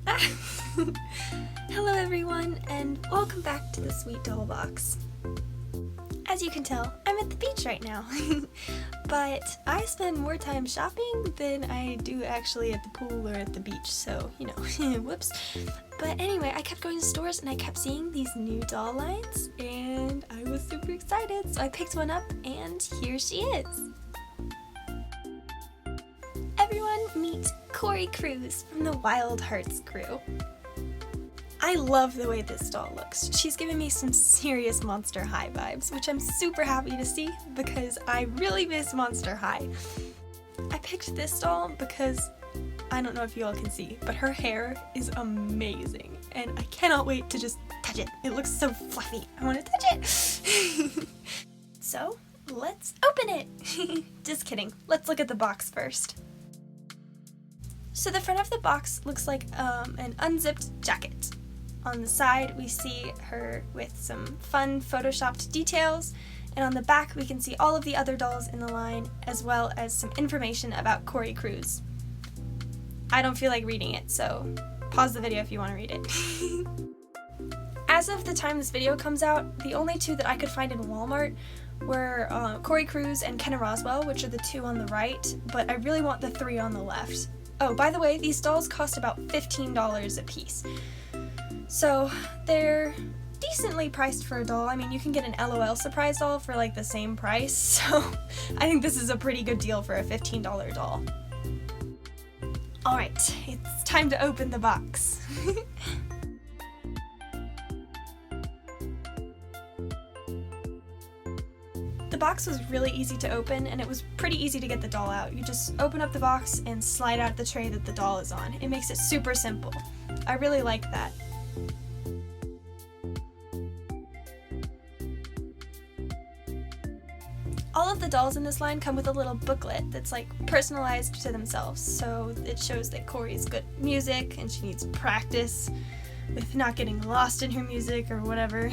Hello everyone, and welcome back to the Sweet Doll Box. As you can tell, I'm at the beach right now, but I spend more time shopping than I do actually at the pool or at the beach, so, you know, whoops. But anyway, I kept going to stores and I kept seeing these new doll lines, and I was super excited, so I picked one up, and here she is. Everyone meet Cori Cruize from the Wild Hearts crew. I love the way this doll looks. She's giving me some serious Monster High vibes, which I'm super happy to see because I really miss Monster High. I picked this doll because, I don't know if you all can see, but her hair is amazing and I cannot wait to just touch it. It looks so fluffy. I want to touch it. So, let's open it. Just kidding. Let's look at the box first. So the front of the box looks like an unzipped jacket. On the side we see her with some fun photoshopped details, and on the back we can see all of the other dolls in the line as well as some information about Cori Cruize. I don't feel like reading it, so pause the video if you want to read it. As of the time this video comes out, the only two that I could find in Walmart were Cori Cruize and Kenna Roswell, which are the two on the right, but I really want the three on the left. Oh, by the way, these dolls cost about $15 a piece. So they're decently priced for a doll. I mean, you can get an LOL surprise doll for like the same price, so I think this is a pretty good deal for a $15 doll. Alright, it's time to open the box. The box was really easy to open, and it was pretty easy to get the doll out. You just open up the box and slide out the tray that the doll is on. It makes it super simple. I really like that. All of the dolls in this line come with a little booklet that's like personalized to themselves, so it shows that Cori's good at music and she needs practice with not getting lost in her music or whatever.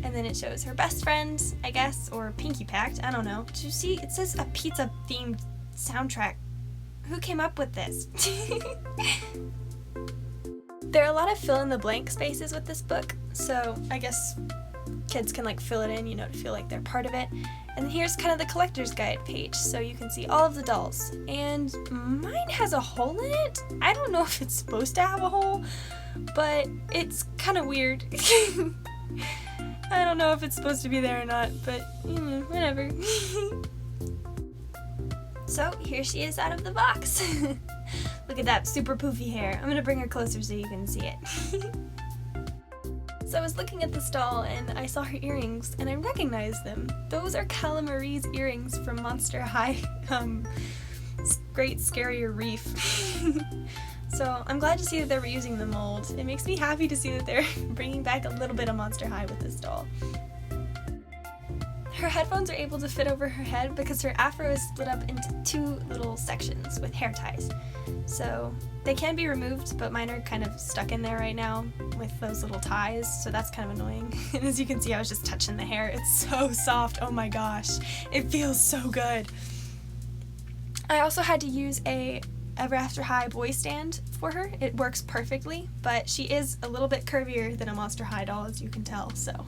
And then it shows her best friend, I guess, or Pinky Packed, I don't know. Did you see? It says a pizza themed soundtrack. Who came up with this? There are a lot of fill in the blank spaces with this book, so I guess kids can like fill it in, you know, to feel like they're part of it. And here's kind of the collector's guide page, so you can see all of the dolls. And mine has a hole in it. I don't know if it's supposed to have a hole, but it's kind of weird. I don't know if it's supposed to be there or not, but whatever. So here she is out of the box. Look at that super poofy hair. I'm gonna bring her closer so you can see it. So I was looking at this doll and I saw her earrings and I recognized them. Those are Calla Marie's earrings from Monster High, Great Scarier Reef. So I'm glad to see that they're reusing the mold. It makes me happy to see that they're bringing back a little bit of Monster High with this doll. Her headphones are able to fit over her head because her afro is split up into two little sections with hair ties. So they can be removed, but mine are kind of stuck in there right now with those little ties, so that's kind of annoying. And as you can see, I was just touching the hair. It's so soft, oh my gosh. It feels so good. I also had to use a Ever After High boy stand for her. It works perfectly, but she is a little bit curvier than a Monster High doll, as you can tell, so.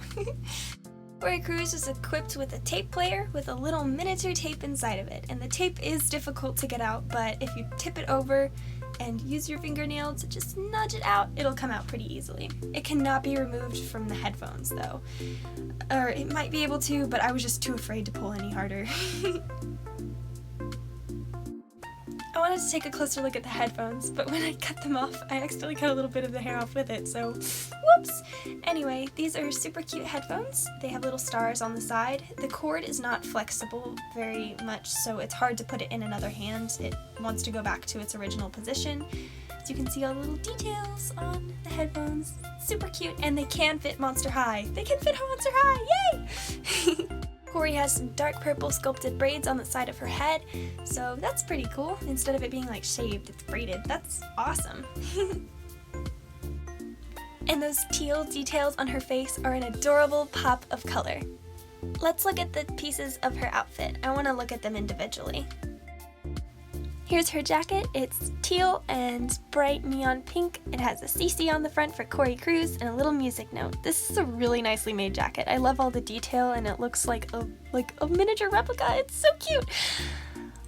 Cori Cruize is equipped with a tape player with a little miniature tape inside of it, and the tape is difficult to get out, but if you tip it over and use your fingernail to just nudge it out, it'll come out pretty easily. It cannot be removed from the headphones though. Or it might be able to, but I was just too afraid to pull any harder. I wanted to take a closer look at the headphones, but when I cut them off, I accidentally cut a little bit of the hair off with it, so whoops! Anyway, these are super cute headphones. They have little stars on the side. The cord is not flexible very much, so it's hard to put it in another hand. It wants to go back to its original position. So you can see all the little details on the headphones. Super cute, and they can fit Monster High. They can fit Monster High, yay! Cori has some dark purple sculpted braids on the side of her head, so that's pretty cool. Instead of it being like shaved, it's braided. That's awesome. And those teal details on her face are an adorable pop of color. Let's look at the pieces of her outfit. I want to look at them individually. Here's her jacket. It's teal and bright neon pink. It has a CC on the front for Cori Cruize and a little music note. This is a really nicely made jacket. I love all the detail and it looks like a miniature replica. It's so cute.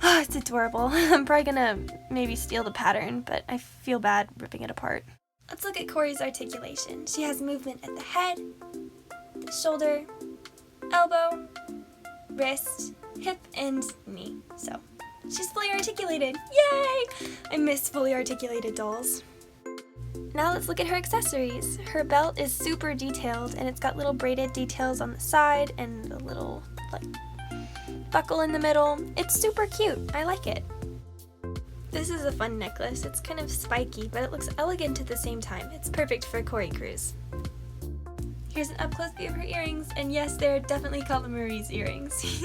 Oh, it's adorable. I'm probably gonna maybe steal the pattern, but I feel bad ripping it apart. Let's look at Cori's articulation. She has movement at the head, the shoulder, elbow, wrist, hip, and knee. So she's fully articulated. Yay! I miss fully articulated dolls. Now let's look at her accessories. Her belt is super detailed and it's got little braided details on the side and a little buckle in the middle. It's super cute. I like it. This is a fun necklace. It's kind of spiky, but it looks elegant at the same time. It's perfect for Cori Cruize. Here's an up-close view of her earrings, and yes, they're definitely called Marie's earrings.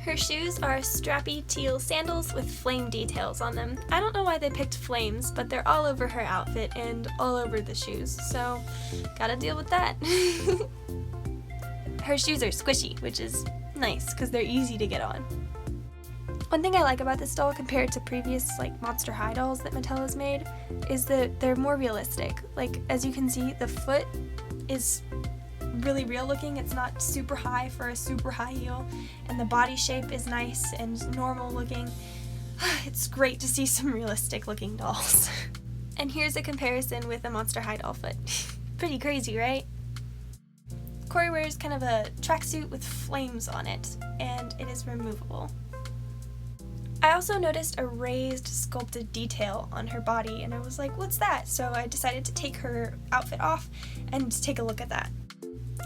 Her shoes are strappy teal sandals with flame details on them. I don't know why they picked flames, but they're all over her outfit and all over the shoes, so gotta deal with that. Her shoes are squishy, which is nice because they're easy to get on. One thing I like about this doll compared to previous Monster High dolls that Mattel has made is that they're more realistic. As you can see, the foot is really real looking. It's not super high for a super high heel, and the body shape is nice and normal looking. It's great to see some realistic looking dolls. And here's a comparison with a Monster High doll foot. Pretty crazy, right? Cori wears kind of a tracksuit with flames on it, and it is removable. I also noticed a raised sculpted detail on her body, and I was like, what's that? So I decided to take her outfit off and take a look at that.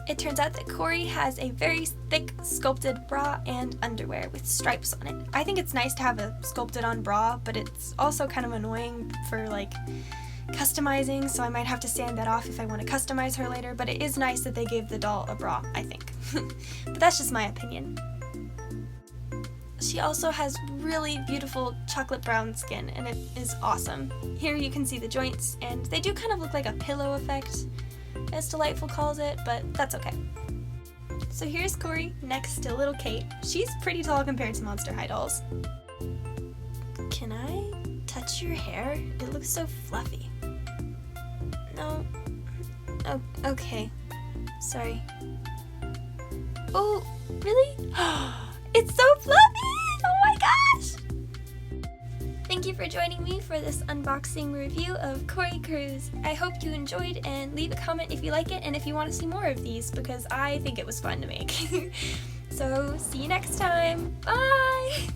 It turns out that Cori has a very thick sculpted bra and underwear with stripes on it. I think it's nice to have a sculpted on bra, but it's also kind of annoying for customizing, so I might have to sand that off if I want to customize her later, but it is nice that they gave the doll a bra, I think. But that's just my opinion. She also has really beautiful chocolate brown skin, and it is awesome. Here you can see the joints, and they do kind of look like a pillow effect, as Delightful calls it, but that's okay. So here's Cori next to little Kate. She's pretty tall compared to Monster High dolls. Can I touch your hair? It looks so fluffy. No. Oh, okay. Sorry. Oh, really? It's so fluffy! Oh my gosh! Thank you for joining me for this unboxing review of Cori Cruize. I hope you enjoyed, and leave a comment if you like it and if you want to see more of these, because I think it was fun to make. So, see you next time. Bye!